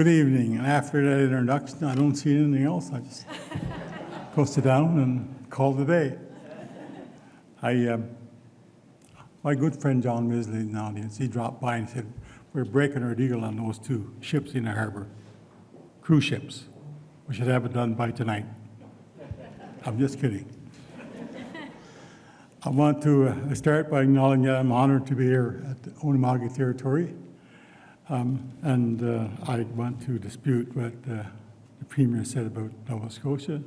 Good evening. And after that introduction, I don't see anything else. I just go sit down and call it a day. My good friend John Misley in the audience, he dropped by and said, we're breaking our deal on those two ships in the harbor, cruise ships. We should have it done by tonight. I'm just kidding. I want to start by acknowledging that I'm honored to be here at the Miawpukek territory. I want to dispute what the Premier said about Nova Scotia.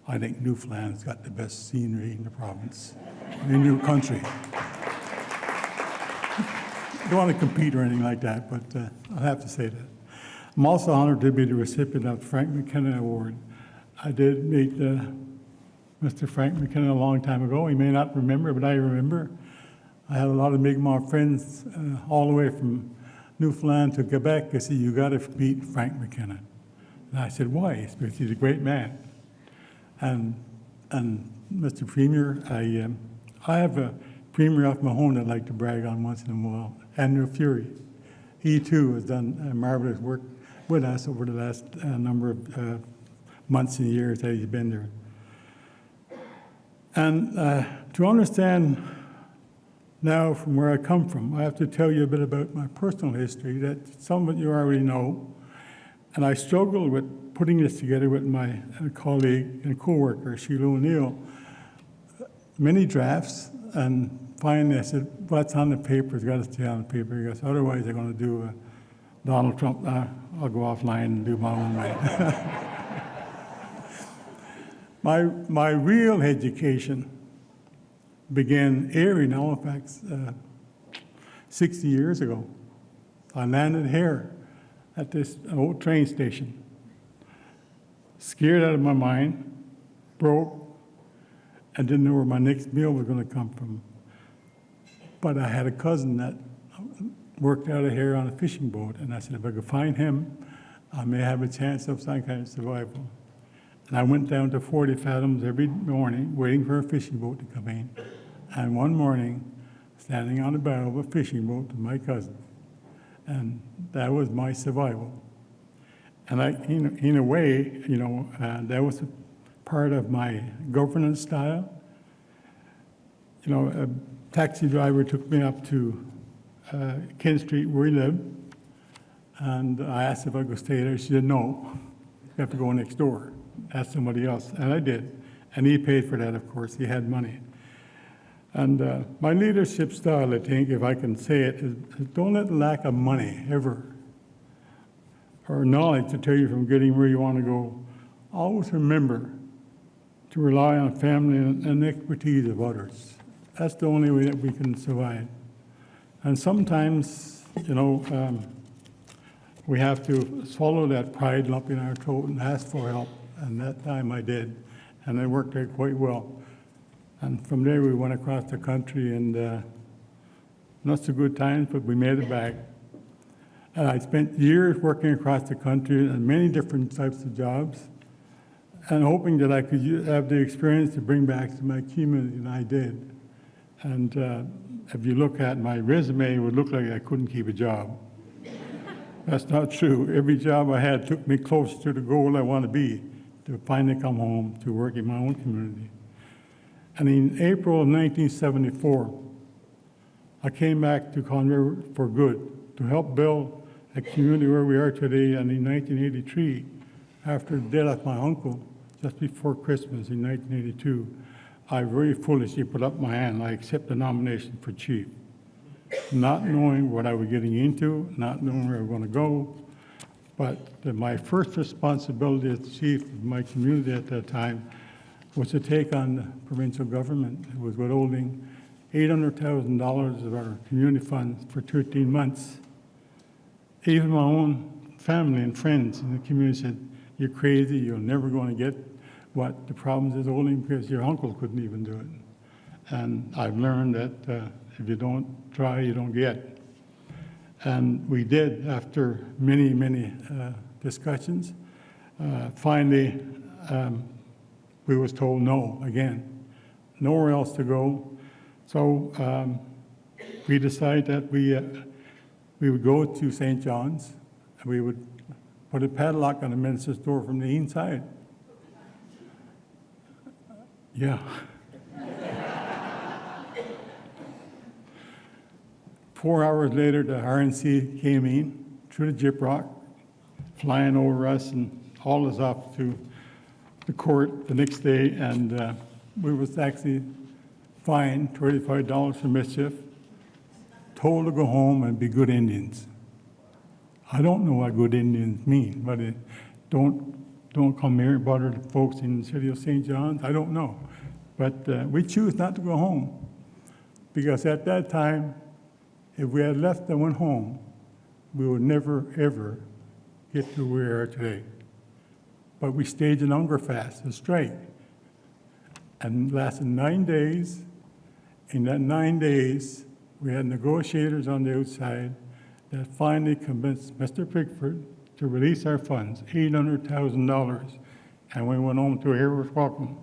I think Newfoundland's got the best scenery in the province, in your country. I don't want to compete or anything like that, but I have to say that. I'm also honored to be the recipient of the Frank McKenna Award. I did meet Mr. Frank McKenna a long time ago. He may not remember, but I remember. I had a lot of Mi'kmaq friends all the way from Newfoundland to Quebec. They said, you got to meet Frank McKenna. And I said, why? It's because he's a great man. And Mr. Premier, I have a Premier of my own I'd like to brag on once in a while, Andrew Fury. He too has done marvelous work with us over the last number of months and years that he's been there. And to understand now from where I come from, I have to tell you a bit about my personal history that some of you already know. And I struggled with putting this together with my colleague and co-worker, Sheila O'Neill, many drafts, and finally I said, what's on the paper has got to stay on the paper, because otherwise they're going to do Donald Trump. I'll go offline and do my own way. My real education began here in Halifax 60 years ago. I landed here at this old train station, scared out of my mind, broke, and didn't know where my next meal was going to come from. But I had a cousin that worked out of here on a fishing boat, and I said, if I could find him, I may have a chance of some kind of survival. And I went down to 40 fathoms every morning, waiting for a fishing boat to come in. And one morning, standing on the bow of a fishing boat with my cousin, and that was my survival. And in a way, that was a part of my governance style. A taxi driver took me up to Ken Street where he lived, and I asked if I could stay there. She said, no, you have to go next door, ask somebody else. And I did. And he paid for that, of course. He had money. And my leadership style, I think, if I can say it, is don't let the lack of money ever, or knowledge to tell you from getting where you want to go. Always remember to rely on family and expertise of others. That's the only way that we can survive. And sometimes, we have to swallow that pride lump in our throat and ask for help. And that time I did, and it worked out quite well. And from there we went across the country, and not so good times, but we made it back. And I spent years working across the country in many different types of jobs, and hoping that I could have the experience to bring back to my community, and I did. And if you look at my resume, it would look like I couldn't keep a job. That's not true. Every job I had took me closer to the goal I want to be, to finally come home to work in my own community. And in April of 1974, I came back to Conway for good, to help build a community where we are today. And in 1983, after the death of my uncle, just before Christmas in 1982, I very foolishly put up my hand. I accept the nomination for chief, not knowing what I was getting into, not knowing where I was going to go. But my first responsibility as chief of my community at that time was to take on the provincial government. It was withholding $800,000 of our community funds for 13 months. Even my own family and friends in the community said, you're crazy, you're never going to get what the province is holding because your uncle couldn't even do it. And I've learned that if you don't try, you don't get. And we did, after many, many discussions. Finally, we was told no again, nowhere else to go. So we decided that we would go to St. John's, and we would put a padlock on the minister's door from the inside. Yeah. 4 hours later, the RNC came in through the gyprock, flying over us and hauled us off to the court the next day, and we was actually fined $25 for mischief, told to go home and be good Indians. I don't know what good Indians mean, but don't come here and bother the folks in the city of St. John's. I don't know. But we choose not to go home, because at that time, if we had left and went home, we would never, ever get to where we are today. But we staged an hunger fast, a strike, and it lasted 9 days. In that 9 days, we had negotiators on the outside that finally convinced Mr. Pickford to release our funds, $800,000, and we went home to a hero's welcome.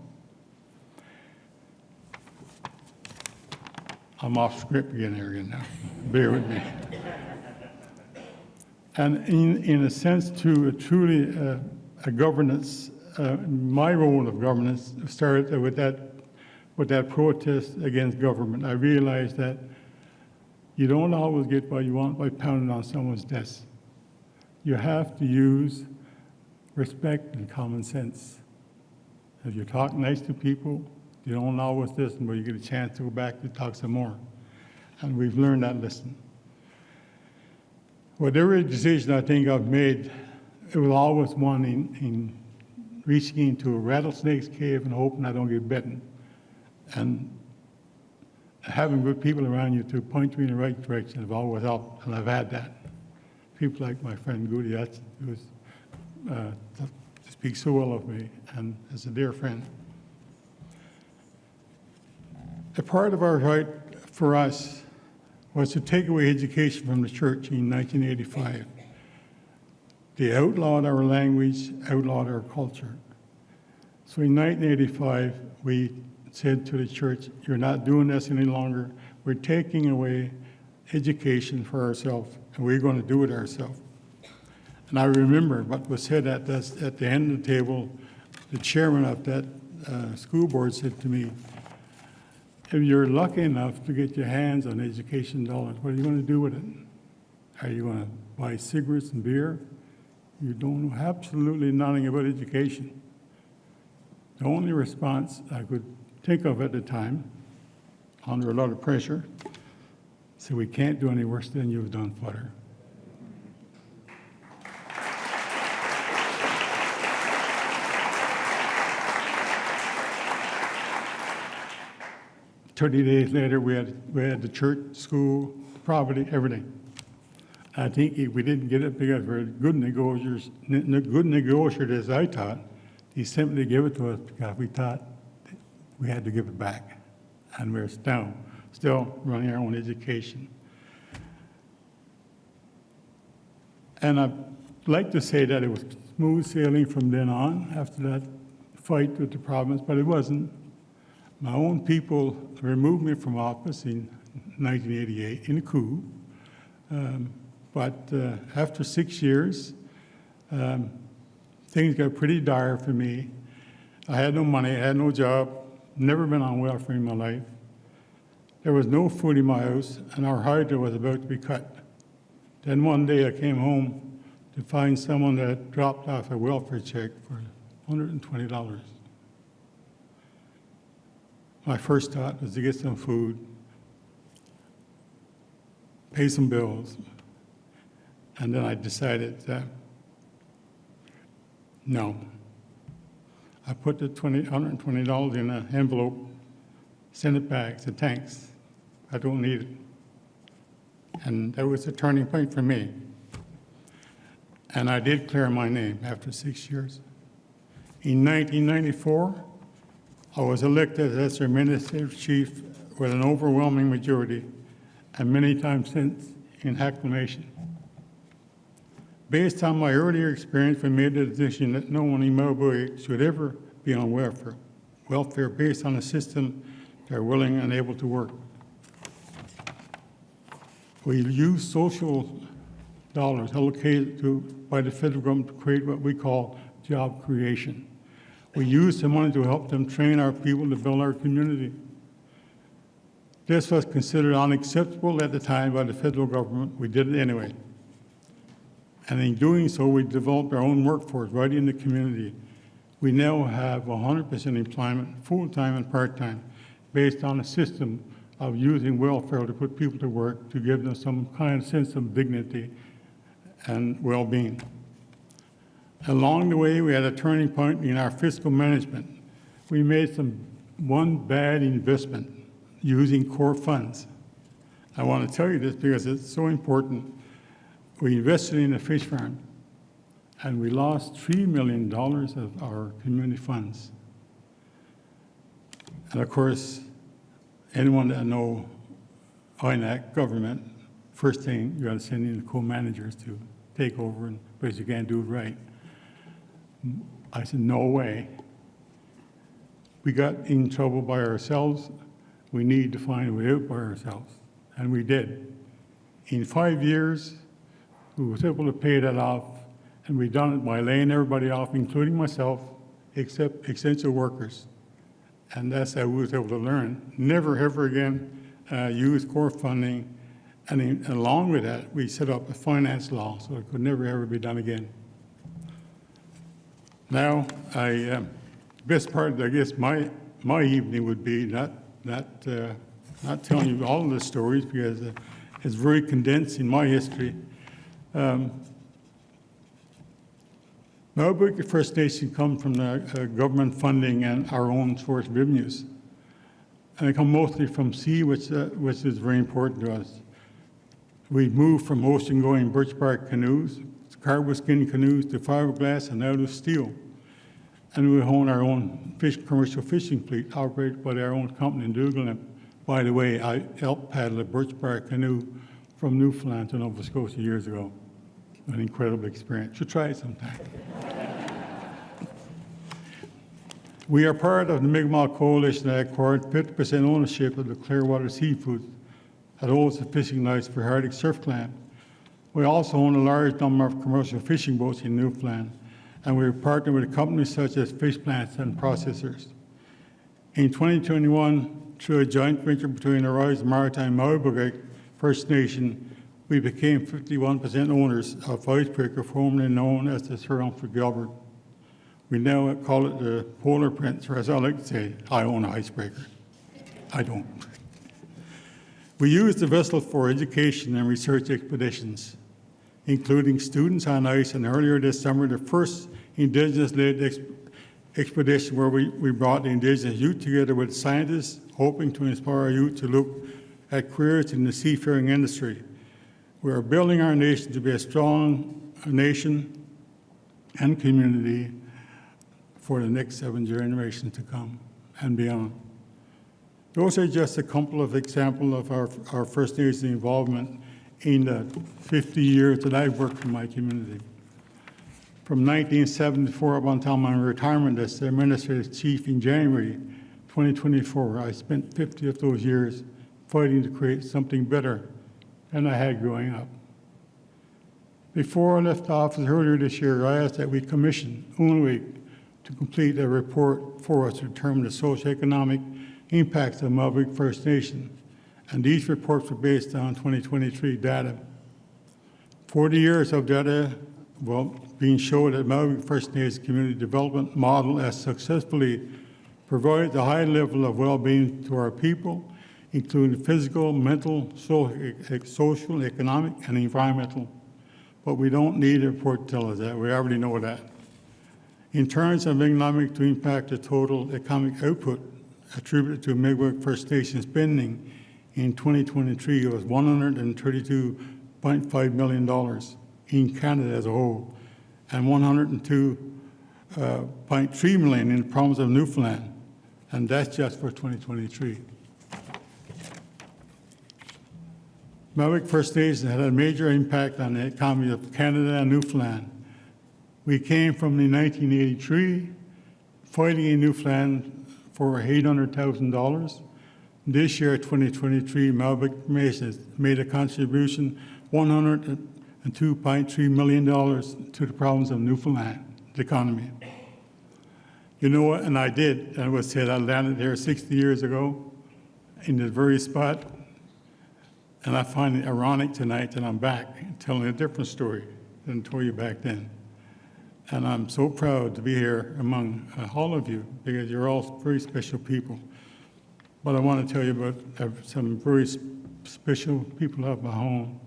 I'm off script again here now. Bear with me. And in a sense, to truly a governance, my role of governance started with that protest against government. I realized that you don't always get what you want by pounding on someone's desk. You have to use respect and common sense. If you talk nice to people, you don't always listen, but you get a chance to go back to talk some more. And we've learned that lesson. Whatever decision I think I've made, it was always one in reaching into a rattlesnake's cave and hoping I don't get bitten. And having good people around you to point you in the right direction have always helped, and I've had that. People like my friend Goody, who speaks so well of me and is a dear friend. A part of our fight for us was to take away education from the church in 1985. They outlawed our language, outlawed our culture. So in 1985, we said to the church, you're not doing this any longer. We're taking away education for ourselves, and we're going to do it ourselves. And I remember what was said at the end of the table. The chairman of that school board said to me, if you're lucky enough to get your hands on education dollars, what are you going to do with it? Are you going to buy cigarettes and beer? You don't know absolutely nothing about education. The only response I could think of at the time, under a lot of pressure, so we can't do any worse than you've done, Father. "30 days later, we had the church, school, property, everything. I think if we didn't get it because we're good negotiators, I thought, he simply gave it to us because we thought we had to give it back. And we're still running our own education. And I'd like to say that it was smooth sailing from then on after that fight with the province, but it wasn't. My own people removed me from office in 1988 in a coup. But after 6 years, things got pretty dire for me. I had no money, I had no job, never been on welfare in my life. There was no food in my house, and our hydro was about to be cut. Then one day I came home to find someone that had dropped off a welfare check for $120. My first thought was to get some food, pay some bills, and then I decided that, no. I put the $120 in an envelope, sent it back, said, thanks, I don't need it. And that was a turning point for me. And I did clear my name after 6 years. In 1994, I was elected as administrative chief with an overwhelming majority, and many times since in acclamation. Based on my earlier experience, we made the decision that no one in Miawpukek should ever be on welfare based on a system they're willing and able to work. We use social allocated by the federal government to create what we call job creation. We use the money to help them train our people to build our community. This was considered unacceptable at the time by the federal government. We did it anyway. And in doing so, we developed our own workforce right in the community. We now have 100% employment, full-time and part-time, based on a system of using welfare to put people to work, to give them some kind of sense of dignity and well-being. Along the way, we had a turning point in our fiscal management. We made one bad investment using core funds. I want to tell you this because it's so important. We invested in a fish farm, and we lost $3 million of our community funds. And of course, anyone that know INAC government, first thing you got to send in the co-managers to take over, because you can't do it right. I said, no way. We got in trouble by ourselves. We need to find a way out by ourselves, and we did. In 5 years, we was able to pay that off, and we done it by laying everybody off, including myself, except essential workers. And that's how we was able to learn. Never, ever again use core funding. And along with that, we set up a finance law, so it could never, ever be done again. Now, best part, I guess, my evening would be not telling you all of the stories, because it's very condensed in my history. Miawpukek First Nation come from the government funding and our own source revenues. And they come mostly from sea, which is very important to us. We moved from ocean-going birch bark canoes, cardboard skin canoes, to fiberglass and now to steel. And we own our own commercial fishing fleet, operated by our own company in Newfoundland. By the way, I helped paddle a birch bark canoe from Newfoundland to Nova Scotia years ago. An incredible experience. You should try it sometime. We are part of the Mi'kmaq Coalition that acquired 50% ownership of the Clearwater Seafood that holds the fishing rights for Arctic surf clam. We also own a large number of commercial fishing boats in Newfoundland, and we are partnered with companies such as fish plants and processors. In 2021, through a joint venture between Horizon Maritime and Miawpukek First Nation, we became 51% owners of Icebreaker, formerly known as the Sir Humphrey Gilbert. We now call it the Polar Prince, or as I like to say, I own an icebreaker. I don't. We use the vessel for education and research expeditions, including students on ice, and earlier this summer, the first Indigenous-led expedition where we brought the Indigenous youth together with scientists, hoping to inspire youth to look at careers in the seafaring industry. We are building our nation to be a strong nation and community for the next 7 generations to come and beyond. Those are just a couple of examples of our First Nations involvement in the 50 years that I've worked in my community. From 1974 up until my retirement as the Administrative Chief in January 2024, I spent 50 of those years fighting to create something better than I had growing up. Before I left office earlier this year, I asked that we commission UNWIC to complete a report for us to determine the socioeconomic impacts of Miawpukek First Nation, and these reports were based on 2023 data. 40 years of data being shown that Miawpukek First Nation community development model has successfully provided a high level of well-being to our people, including physical, mental, social, economic, and environmental. But we don't need a report to tell us that. We already know that. In terms of economic to impact the total economic output attributed to Miawpukek First Nation spending in 2023 was $132.5 million in Canada as a whole, and $102.3 million in the province of Newfoundland, and that's just for 2023. Miawpukek First Nation had a major impact on the economy of Canada and Newfoundland. We came from the 1983 fighting in Newfoundland for $800,000. This year, 2023, Miawpukek Nation made a contribution and $2.3 million to the problems of Newfoundland, the economy. You know what? And I did. I would say I landed here 60 years ago in this very spot. And I find it ironic tonight that I'm back telling a different story than I told you back then. And I'm so proud to be here among all of you because you're all very special people. But I want to tell you about some very special people of my home.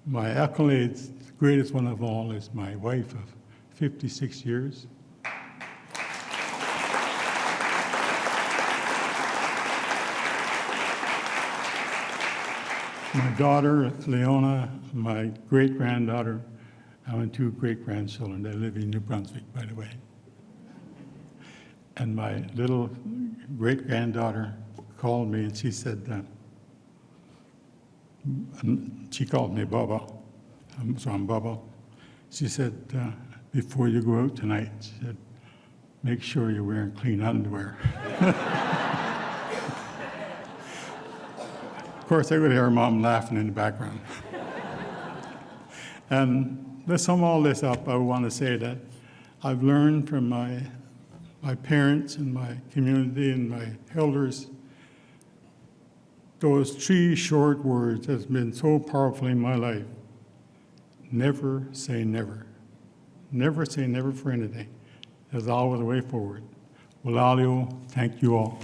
My accolades, the greatest one of all is my wife of 56 years. My daughter, Leona, my great-granddaughter, I have 2 great-grandchildren. They live in New Brunswick, by the way. And my little great-granddaughter called me and she said, she called me Bubba, so I'm Bubba. She said, before you go out tonight, she said, make sure you're wearing clean underwear. Of course, I could hear her mom laughing in the background. And to sum all this up, I want to say that I've learned from my parents and my community and my elders those 3 short words that's been so powerful in my life. Never say never. Never say never for anything. There's always a way forward. Walalio, thank you all.